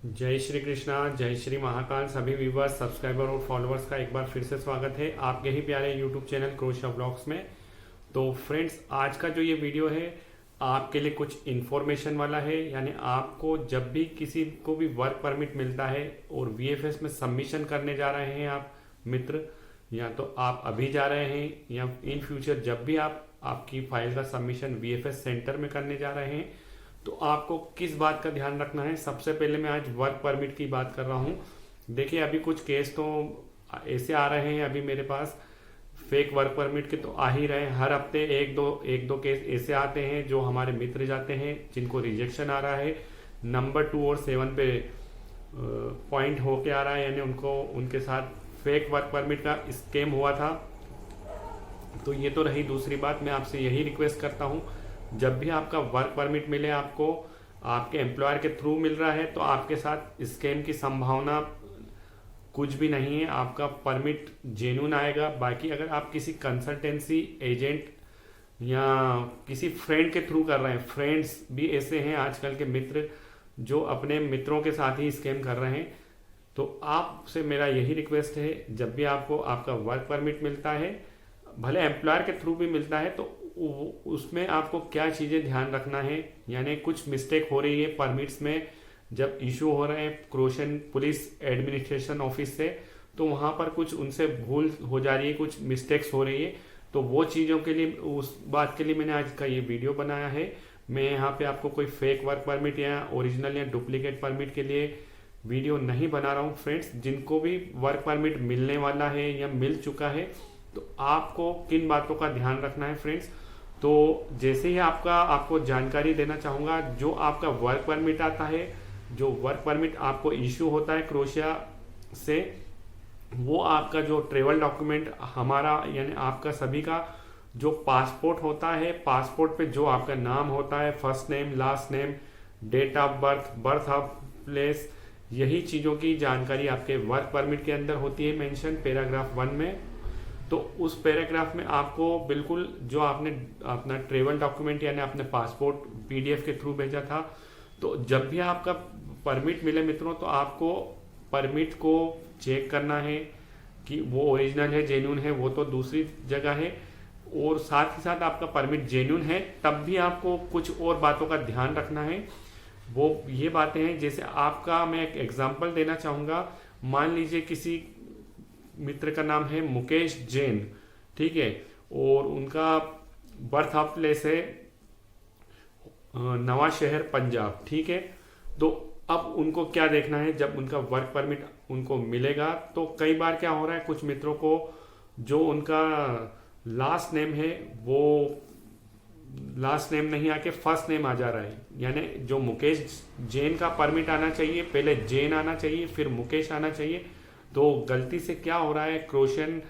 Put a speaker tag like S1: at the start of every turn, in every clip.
S1: जय श्री कृष्णा, जय श्री महाकाल। सभी व्यूवर्स, सब्सक्राइबर और फॉलोअर्स का एक बार फिर से स्वागत है आपके ही प्यारे यूट्यूब चैनल क्रोशा ब्लॉग्स में। तो फ्रेंड्स, आज का जो ये वीडियो है आपके लिए कुछ इन्फॉर्मेशन वाला है। यानी आपको जब भी किसी को भी वर्क परमिट मिलता है और वीएफएस में सबमिशन करने जा रहे हैं आप मित्र, या तो आप अभी जा रहे हैं या इन फ्यूचर जब भी आप आपकी फाइल का सबमिशन वीएफएस सेंटर में करने जा रहे हैं, तो आपको किस बात का ध्यान रखना है। सबसे पहले मैं आज वर्क परमिट की बात कर रहा हूँ। देखिए, अभी कुछ केस तो ऐसे आ रहे हैं अभी मेरे पास, फेक वर्क परमिट के तो आ ही रहे हैं। हर हफ्ते एक दो केस ऐसे आते हैं जो हमारे मित्र जाते हैं, जिनको रिजेक्शन आ रहा है, नंबर 2 और 7 पे पॉइंट होके आ रहा है, यानी उनको उनके साथ फेक वर्क परमिट का स्कैम हुआ था। तो ये तो रही दूसरी बात। मैं आपसे यही रिक्वेस्ट करता हूँ, जब भी आपका वर्क परमिट मिले, आपको आपके एम्प्लॉयर के थ्रू मिल रहा है, तो आपके साथ स्कैम की संभावना कुछ भी नहीं है। आपका परमिट जेन्युइन आएगा। बाकी अगर आप किसी कंसल्टेंसी एजेंट या किसी फ्रेंड के थ्रू कर रहे हैं, फ्रेंड्स भी ऐसे हैं आजकल के मित्र जो अपने मित्रों के साथ ही स्कैम कर रहे हैं, तो आपसे मेरा यही रिक्वेस्ट है, जब भी आपको आपका वर्क परमिट मिलता है, भले एम्प्लॉयर के थ्रू भी मिलता है, तो उसमें आपको क्या चीज़ें ध्यान रखना है। यानी कुछ मिस्टेक हो रही है परमिट्स में, जब इशू हो रहे हैं क्रोशन पुलिस एडमिनिस्ट्रेशन ऑफिस से, तो वहाँ पर कुछ उनसे भूल हो जा रही है, कुछ मिस्टेक्स हो रही है। तो वो चीज़ों के लिए, उस बात के लिए मैंने आज का ये वीडियो बनाया है। मैं यहाँ पे आपको कोई फेक वर्क परमिट या ओरिजिनल या डुप्लीकेट परमिट के लिए वीडियो नहीं बना रहा हूँ। फ्रेंड्स, जिनको भी वर्क परमिट मिलने वाला है या मिल चुका है, तो आपको किन बातों का ध्यान रखना है फ्रेंड्स। तो जैसे ही आपको जानकारी देना चाहूँगा, जो आपका वर्क परमिट आता है, जो वर्क परमिट आपको इश्यू होता है क्रोशिया से, वो आपका जो ट्रेवल डॉक्यूमेंट हमारा, यानी आपका सभी का जो पासपोर्ट होता है, पासपोर्ट पे जो आपका नाम होता है, first name, last name, date of birth, birth of place, यही चीज़ों की जानकारी आपके वर्क परमिट के अंदर होती है मेंशन पैराग्राफ 1 में। तो उस पैराग्राफ में आपको बिल्कुल जो आपने अपना ट्रेवल डॉक्यूमेंट यानी अपने पासपोर्ट पीडीएफ के थ्रू भेजा था, तो जब भी आपका परमिट मिले मित्रों, तो आपको परमिट को चेक करना है कि वो ओरिजिनल है, जेन्युइन है, वो तो दूसरी जगह है। और साथ ही साथ आपका परमिट जेन्युइन है, तब भी आपको कुछ और बातों का ध्यान रखना है। वो ये बातें हैं, जैसे आपका मैं एक एग्जांपल देना चाहूँगा। मान लीजिए किसी मित्र का नाम है मुकेश जैन, ठीक है, और उनका बर्थ ऑफ प्लेस है नवा शहर पंजाब, ठीक है। तो अब उनको क्या देखना है, जब उनका वर्क परमिट उनको मिलेगा, तो कई बार क्या हो रहा है, कुछ मित्रों को जो उनका लास्ट नेम है, वो लास्ट नेम नहीं आके फर्स्ट नेम आ जा रहा है। यानी जो मुकेश जैन का परमिट आना चाहिए, पहले जैन आना चाहिए, फिर मुकेश आना चाहिए। तो गलती से क्या हो रहा है, क्रोशन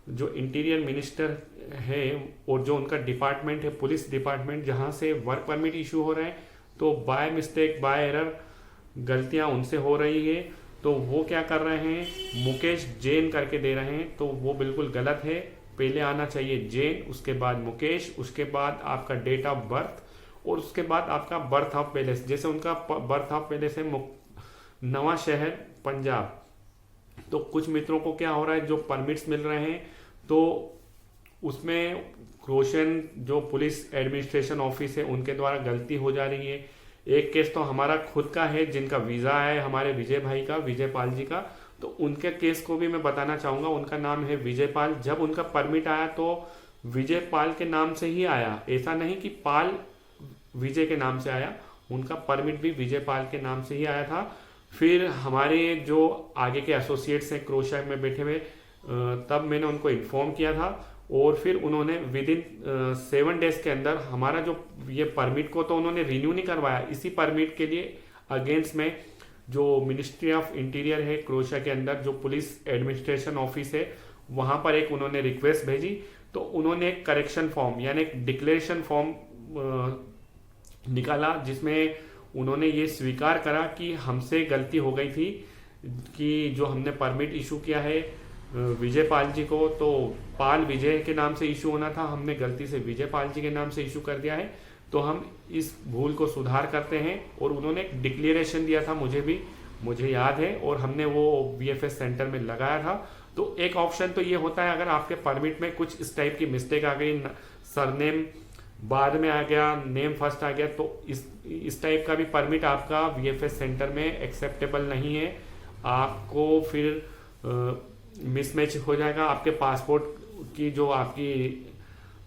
S1: जो इंटीरियर मिनिस्टर है और जो उनका डिपार्टमेंट है, पुलिस डिपार्टमेंट, जहां से वर्क परमिट इशू हो रहे हैं, तो बाय मिस्टेक, बाय एरर गलतियां उनसे हो रही है। तो वो क्या कर रहे हैं, मुकेश जैन करके दे रहे हैं, तो वो बिल्कुल गलत है। पहले आना चाहिए जैन, उसके बाद मुकेश, उसके बाद आपका डेट ऑफ बर्थ, और उसके बाद आपका बर्थ ऑफ पैलेस। जैसे उनका बर्थ ऑफ पैलेस है नवा शहर पंजाब, तो कुछ मित्रों को क्या हो रहा है, जो परमिट्स मिल रहे हैं, तो उसमें क्रोशन जो पुलिस एडमिनिस्ट्रेशन ऑफिस है, उनके द्वारा गलती हो जा रही है। एक केस तो हमारा खुद का है, जिनका वीज़ा है हमारे विजय भाई का, विजय पाल जी का, तो उनके केस को भी मैं बताना चाहूँगा। उनका नाम है विजय पाल। जब उनका परमिट आया तो विजय पाल के नाम से ही आया, ऐसा नहीं कि पाल विजय के नाम से आया, उनका परमिट भी विजय पाल के नाम से ही आया था। फिर हमारे जो आगे के एसोसिएट्स हैं क्रोशा में बैठे हुए, तब मैंने उनको इन्फॉर्म किया था, और फिर उन्होंने विद इन 7 डेज के अंदर हमारा जो ये परमिट को तो उन्होंने रिन्यू नहीं करवाया। इसी परमिट के लिए अगेंस्ट में जो मिनिस्ट्री ऑफ इंटीरियर है क्रोशा के अंदर, जो पुलिस एडमिनिस्ट्रेशन ऑफिस है, वहाँ पर एक उन्होंने रिक्वेस्ट भेजी। तो उन्होंने एक करेक्शन फॉर्म यानी एक डिक्लेरेशन फॉर्म निकाला, जिसमें उन्होंने ये स्वीकार करा कि हमसे गलती हो गई थी, कि जो हमने परमिट इशू किया है विजय पाल जी को, तो पाल विजय के नाम से इशू होना था, हमने गलती से विजय पाल जी के नाम से इशू कर दिया है। तो हम इस भूल को सुधार करते हैं। और उन्होंने एक डिक्लेरेशन दिया था मुझे भी, मुझे याद है, और हमने वो वीएफएस सेंटर में लगाया था। तो एक ऑप्शन तो ये होता है, अगर आपके परमिट में कुछ इस टाइप की मिस्टेक आ गई, सरनेम बाद में आ गया, नेम फर्स्ट आ गया, तो इस टाइप का भी परमिट आपका वीएफएस सेंटर में एक्सेप्टेबल नहीं है। आपको फिर मिसमैच हो जाएगा, आपके पासपोर्ट की जो आपकी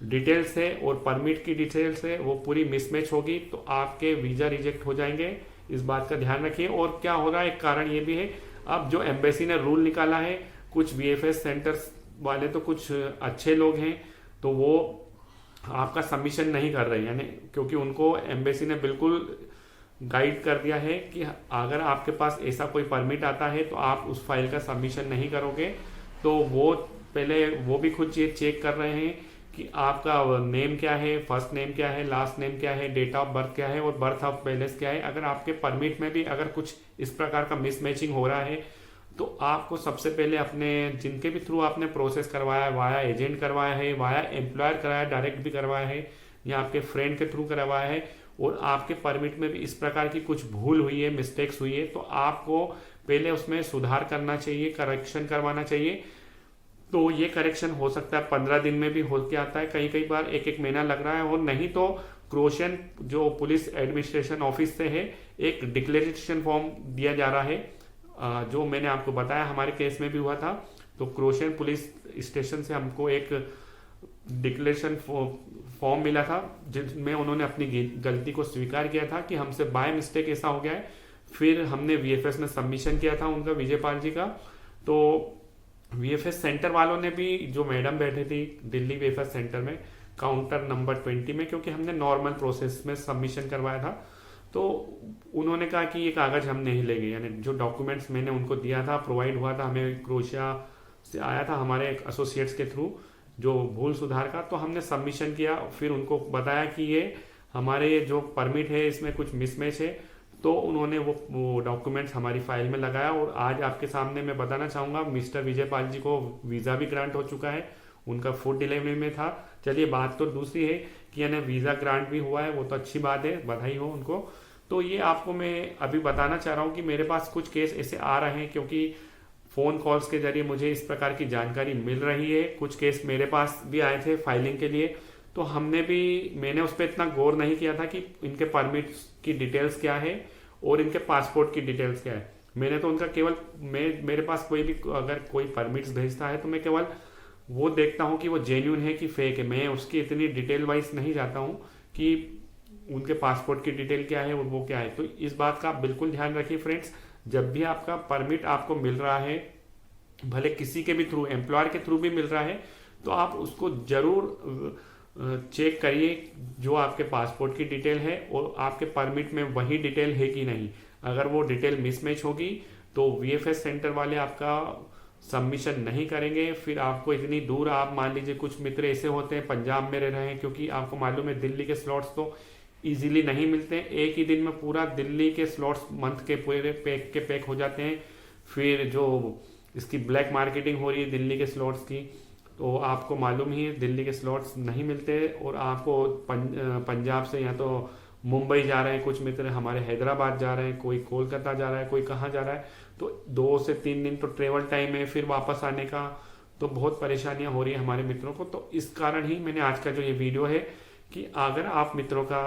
S1: डिटेल्स है और परमिट की डिटेल्स है वो पूरी मिसमैच होगी, तो आपके वीजा रिजेक्ट हो जाएंगे। इस बात का ध्यान रखिए। और क्या हो रहा है, एक कारण ये भी है, अब जो एम्बेसी ने रूल निकाला है, कुछ वीएफएस सेंटर्स वाले तो कुछ अच्छे लोग हैं, तो वो आपका सबमिशन नहीं कर रहे, यानी क्योंकि उनको एम्बेसी ने बिल्कुल गाइड कर दिया है कि अगर आपके पास ऐसा कोई परमिट आता है तो आप उस फाइल का सबमिशन नहीं करोगे। तो वो पहले वो भी खुद ये चेक कर रहे हैं कि आपका नेम क्या है, फर्स्ट नेम क्या है, लास्ट नेम क्या है, डेट ऑफ बर्थ क्या है और बर्थ ऑफ पैलेस क्या है। अगर आपके परमिट में भी अगर कुछ इस प्रकार का मिसमैचिंग हो रहा है, तो आपको सबसे पहले अपने जिनके भी थ्रू आपने प्रोसेस करवाया है, वाया एजेंट करवाया है, वाया एम्प्लॉयर कराया, डायरेक्ट भी करवाया है, या आपके फ्रेंड के थ्रू करवाया है, और आपके परमिट में भी इस प्रकार की कुछ भूल हुई है, मिस्टेक्स हुई है, तो आपको पहले उसमें सुधार करना चाहिए, करेक्शन करवाना चाहिए। तो ये करेक्शन हो सकता है 15 दिन में भी हो के आता है, कई कई बार एक एक महीना लग रहा है। और नहीं तो क्रोशियन जो पुलिस एडमिनिस्ट्रेशन ऑफिस से है, एक डिक्लेरेशन फॉर्म दिया जा रहा है, जो मैंने आपको बताया हमारे केस में भी हुआ था। तो क्रोशियन पुलिस स्टेशन से हमको एक डिक्लेरेशन फॉर्म मिला था, जिसमें उन्होंने अपनी गलती को स्वीकार किया था कि हमसे बाय मिस्टेक ऐसा हो गया है। फिर हमने वीएफएस में सबमिशन किया था उनका, विजयपाल जी का। तो वीएफएस सेंटर वालों ने भी, जो मैडम बैठे थी दिल्ली वीएफएस सेंटर में काउंटर नंबर 20 में, क्योंकि हमने नॉर्मल प्रोसेस में सबमिशन करवाया था, तो उन्होंने कहा कि ये कागज हम नहीं लेंगे, यानी जो डॉक्यूमेंट्स मैंने उनको दिया था, प्रोवाइड हुआ था, हमें क्रोशिया से आया था हमारे एसोसिएट्स के थ्रू जो भूल सुधार का, तो हमने सबमिशन किया। फिर उनको बताया कि ये हमारे जो परमिट है इसमें कुछ मिसमैच है, तो उन्होंने वो डॉक्यूमेंट्स हमारी फाइल में लगाया। और आज आपके सामने मैं बताना चाहूँगा, मिस्टर विजयपाल जी को वीज़ा भी ग्रांट हो चुका है, उनका फूड डिलीवरी में था। चलिए, बात तो दूसरी है कि यानी वीज़ा ग्रांट भी हुआ है, वो तो अच्छी बात है, बधाई हो उनको। तो ये आपको मैं अभी बताना चाह रहा हूँ कि मेरे पास कुछ केस ऐसे आ रहे हैं, क्योंकि फ़ोन कॉल्स के जरिए मुझे इस प्रकार की जानकारी मिल रही है। कुछ केस मेरे पास भी आए थे फाइलिंग के लिए, तो मैंने उस पर इतना गौर नहीं किया था कि इनके परमिट्स की डिटेल्स क्या है और इनके पासपोर्ट की डिटेल्स क्या है। मैंने तो उनका केवल मेरे पास कोई भी अगर कोई परमिट्स भेजता है तो मैं केवल वो देखता हूँ कि वो जेन्यून है कि फेक है। मैं उसकी इतनी डिटेल वाइज नहीं जाता हूँ कि उनके पासपोर्ट की डिटेल क्या है और वो क्या है। तो इस बात का आप बिल्कुल ध्यान रखिए फ्रेंड्स, जब भी आपका परमिट आपको मिल रहा है, भले किसी के भी थ्रू, एम्प्लॉयर के थ्रू भी मिल रहा है, तो आप उसको जरूर चेक करिए जो आपके पासपोर्ट की डिटेल है और आपके परमिट में वही डिटेल है कि नहीं। अगर वो डिटेल मिसमैच होगी तो वीएफएस सेंटर वाले आपका सबमिशन नहीं करेंगे। फिर आपको इतनी दूर, आप मान लीजिए कुछ मित्र ऐसे होते हैं पंजाब में रह रहे हैं, क्योंकि आपको मालूम है दिल्ली के स्लॉट्स तो इजीली नहीं मिलते हैं। एक ही दिन में पूरा दिल्ली के स्लॉट्स मंथ के पूरे पैक हो जाते हैं। फिर जो इसकी ब्लैक मार्केटिंग हो रही है दिल्ली के स्लॉट्स की, तो आपको मालूम ही है दिल्ली के स्लॉट्स नहीं मिलते। और आपको पंजाब से या तो मुंबई जा रहे हैं कुछ मित्र, हमारे हैदराबाद जा रहे हैं, कोई कोलकाता जा रहा है, कोई कहाँ जा रहा है, तो 2 से 3 दिन तो ट्रेवल टाइम है। फिर वापस आने का तो बहुत परेशानियां हो रही है हमारे मित्रों को। तो इस कारण ही मैंने आज का जो ये वीडियो है कि अगर आप मित्रों का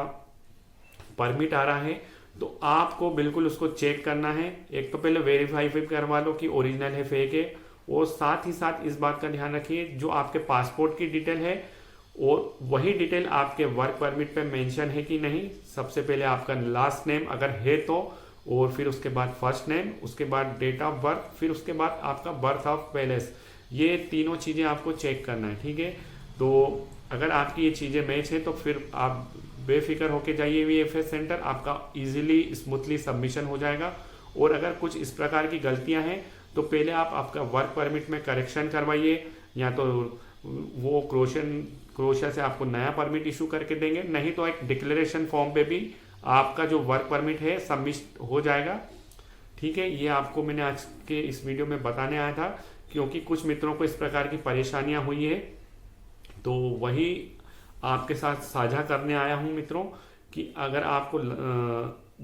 S1: परमिट आ रहा है तो आपको बिल्कुल उसको चेक करना है। एक तो पहले वेरीफाई करवा लो कि ओरिजिनल है फेक है, और साथ ही साथ इस बात का ध्यान रखिए जो आपके पासपोर्ट की डिटेल है और वही डिटेल आपके वर्क परमिट पे मेंशन है कि नहीं। सबसे पहले आपका लास्ट नेम अगर है तो, और फिर उसके बाद फर्स्ट नेम, उसके बाद डेट ऑफ बर्थ, फिर उसके बाद आपका बर्थ ऑफ पैलेस। ये तीनों चीज़ें आपको चेक करना है, ठीक है। तो अगर आपकी ये चीज़ें मैच है तो फिर आप बेफिक्र होके जाइए वीएफएस सेंटर, आपका इजीली स्मूथली सबमिशन हो जाएगा। और अगर कुछ इस प्रकार की गलतियां हैं तो पहले आप आपका वर्क परमिट में करेक्शन करवाइए, या तो वो क्रोशिया से आपको नया परमिट इशू करके देंगे, नहीं तो एक डिक्लेरेशन फॉर्म पे भी आपका जो वर्क परमिट है सबमिट हो जाएगा, ठीक है। ये आपको मैंने आज के इस वीडियो में बताने आया था, क्योंकि कुछ मित्रों को इस प्रकार की परेशानियां हुई है, तो वही आपके साथ साझा करने आया हूं मित्रों कि अगर आपको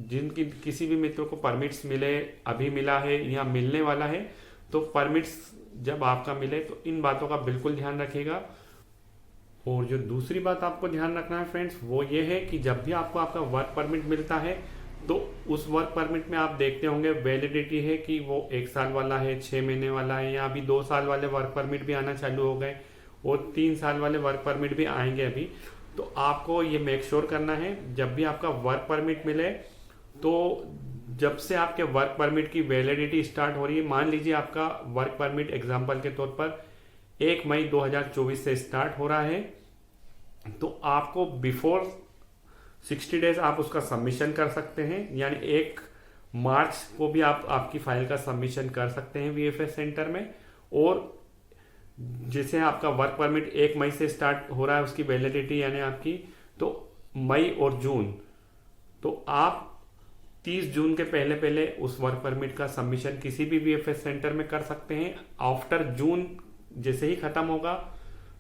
S1: जिनकी किसी भी मित्र को परमिट्स मिले, अभी मिला है या मिलने वाला है, तो परमिट्स जब आपका मिले तो इन बातों का बिल्कुल ध्यान रखिएगा। और जो दूसरी बात आपको ध्यान रखना है फ्रेंड्स, वो ये है कि जब भी आपको आपका वर्क परमिट मिलता है तो उस वर्क परमिट में आप देखते होंगे वैलिडिटी है कि वो 1 साल वाला है, 6 महीने वाला है, या अभी 2 साल वाले वर्क परमिट भी आना चालू हो गए और 3 साल वाले वर्क परमिट भी आएंगे अभी। तो आपको ये मेक श्योर करना है जब भी आपका वर्क परमिट मिले, तो जब से आपके वर्क परमिट की वैलिडिटी स्टार्ट हो रही है, मान लीजिए आपका वर्क परमिट एग्जाम्पल के तौर पर 1 मई 2024 से स्टार्ट हो रहा है, तो आपको बिफोर 60 डेज आप उसका सबमिशन कर सकते हैं। यानी 1 मार्च को भी आप आपकी फाइल का सबमिशन कर सकते हैं वीएफएस सेंटर में। और जैसे आपका वर्क परमिट 1 मई से स्टार्ट हो रहा है उसकी वैलिडिटी यानी आपकी, तो मई और जून, तो आप 30 जून के पहले पहले उस वर्क परमिट का सबमिशन किसी भी वीएफएस सेंटर में कर सकते हैं। आफ्टर जून जैसे ही खत्म होगा,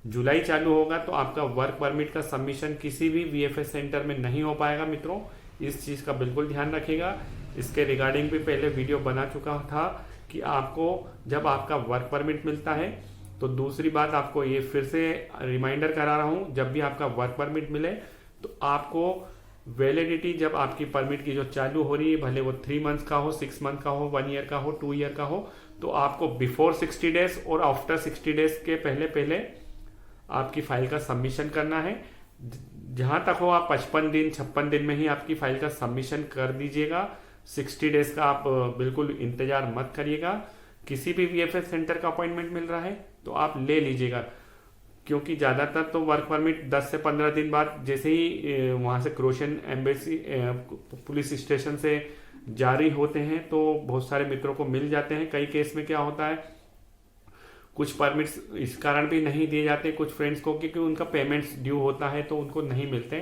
S1: जुलाई चालू होगा, तो आपका वर्क परमिट का सबमिशन किसी भी वीएफएस सेंटर में नहीं हो पाएगा मित्रों। इस चीज का बिल्कुल ध्यान रखिएगा। इसके रिगार्डिंग भी पहले वीडियो बना चुका था कि आपको जब आपका वर्क परमिट मिलता है, तो दूसरी बात आपको ये फिर से रिमाइंडर करा रहा हूं, जब भी आपका वर्क परमिट मिले तो आपको वैलिडिटी जब आपकी परमिट की जो चालू हो रही है, भले वो 3 मंथ्स का हो, 6 मंथ का हो, 1 ईयर का हो, 2 ईयर का हो, तो आपको बिफोर 60 डेज और आफ्टर 60 डेज के पहले पहले आपकी फाइल का सबमिशन करना है। जहां तक हो आप 55 दिन 56 दिन में ही आपकी फाइल का सबमिशन कर दीजिएगा। 60 डेज का आप बिल्कुल इंतजार मत करिएगा। किसी भी वीएफएस सेंटर का अपॉइंटमेंट मिल रहा है तो आप ले लीजिएगा, क्योंकि ज्यादातर तो वर्क परमिट 10 से 15 दिन बाद जैसे ही वहां से क्रोएशियन एम्बेसी पुलिस स्टेशन से जारी होते हैं तो बहुत सारे मित्रों को मिल जाते हैं। कई केस में क्या होता है, कुछ परमिट्स इस कारण भी नहीं दिए जाते कुछ फ्रेंड्स को, क्योंकि उनका पेमेंट्स ड्यू होता है तो उनको नहीं मिलते।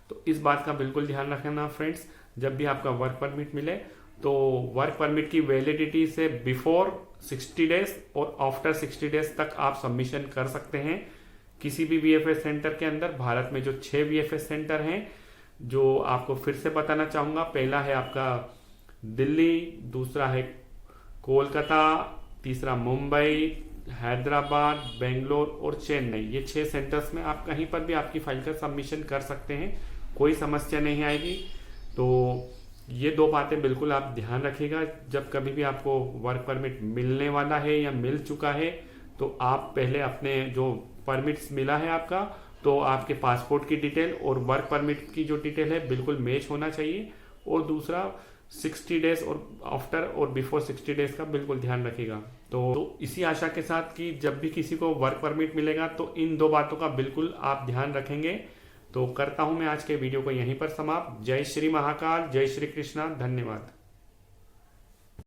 S1: तो इस बात का बिल्कुल ध्यान रखना फ्रेंड्स, जब भी आपका वर्क परमिट मिले तो वर्क परमिट की वैलिडिटी से बिफोर 60 डेज और आफ्टर 60 डेज तक आप सबमिशन कर सकते हैं किसी भी वीएफएस सेंटर के अंदर। भारत में जो 6 वीएफएस सेंटर हैं, जो आपको फिर से बताना चाहूंगा, पहला है आपका दिल्ली, दूसरा है कोलकाता, तीसरा मुंबई, हैदराबाद, बेंगलोर और चेन्नई। ये 6 सेंटर्स में आप कहीं पर भी आपकी फाइल का सबमिशन कर सकते हैं, कोई समस्या नहीं आएगी। तो ये 2 बातें बिल्कुल आप ध्यान रखिएगा। जब कभी भी आपको वर्क परमिट मिलने वाला है या मिल चुका है, तो आप पहले अपने जो परमिट्स मिला है आपका, तो आपके पासपोर्ट की डिटेल और वर्क परमिट की जो डिटेल है बिल्कुल मैच होना चाहिए। और दूसरा 60 डेज और आफ्टर और बिफोर 60 डेज का बिल्कुल ध्यान रखिएगा। तो इसी आशा के साथ कि जब भी किसी को वर्क परमिट मिलेगा तो इन 2 बातों का बिल्कुल आप ध्यान रखेंगे। तो करता हूं मैं आज के वीडियो को यहीं पर समाप्त। जय श्री महाकाल, जय श्री कृष्णा, धन्यवाद।